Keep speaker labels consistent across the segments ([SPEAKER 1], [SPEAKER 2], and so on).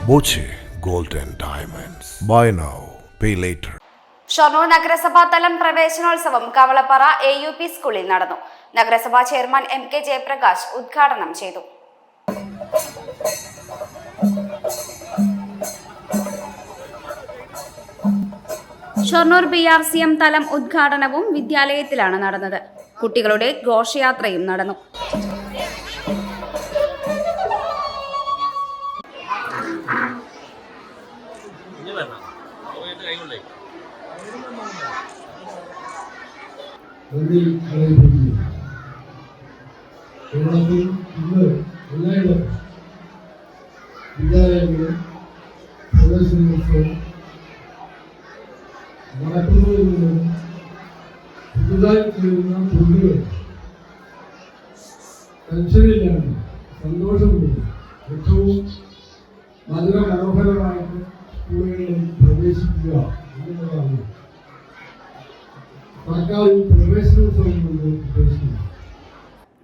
[SPEAKER 1] Boche Gold and Diamonds. Buy now, pay later.
[SPEAKER 2] Shoranur നഗരസഭാ തലം പ്രവേശനോത്സവം കവളപ്പാറ AUP സ്കൂളിൽ നടന്നു. നഗരസഭാ ചെയർമാൻ MK ജയപ്രകാശ് ഉദ്ഘാടനം ചെയ്തു. ഷൊർണൂർ BRCM തലം ഉദ്ഘാടനവും വിദ്യാലയത്തിലാണ് നടന്നത്. കുട്ടികളുടെ ഘോഷയാത്രയും നടന്നു.
[SPEAKER 3] കേരളത്തിൽ ഇന്ന് എല്ലായിടത്തും വിദ്യാലയങ്ങളിൽ പ്രവേശനോത്സവം നടക്കുന്നതിൽ നിന്നും പുതുതായി ചേരുന്ന കുട്ടികൾ ടെൻഷനില്ലാണ്ട് സന്തോഷമുണ്ട് ഏറ്റവും മധുര മനോഹരമായിട്ട് സ്കൂളുകളിൽ പ്രവേശിക്കുക എന്നുള്ളതാണ് സർക്കാർ ഈ പ്രവേശനോത്സവം കൊണ്ട് ഉദ്ദേശിക്കുന്നത്.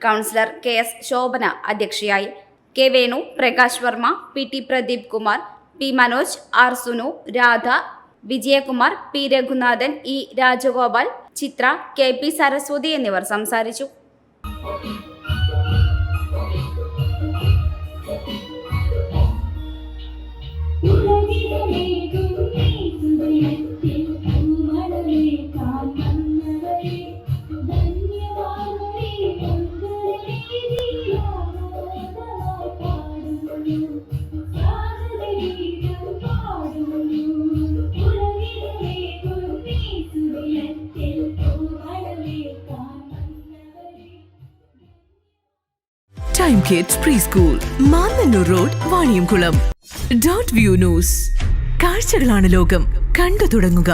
[SPEAKER 2] കൗൺസിലർ KS ശോഭന അധ്യക്ഷയായി. K Venu, Prakash Varma, PT Pradeep Kumar, P Manoj, R Sunu, Radha, Vijayakumar, P Raghunathan, E Rajagopal, ചിത്ര, KP സരസ്വതി എന്നിവർ സംസാരിച്ചു.
[SPEAKER 4] Time Kids Preschool, Mannannur Road, Vaniyamkulam. .view News. കാഴ്ചകളാണ് ലോകം, കണ്ടു തുടങ്ങുക.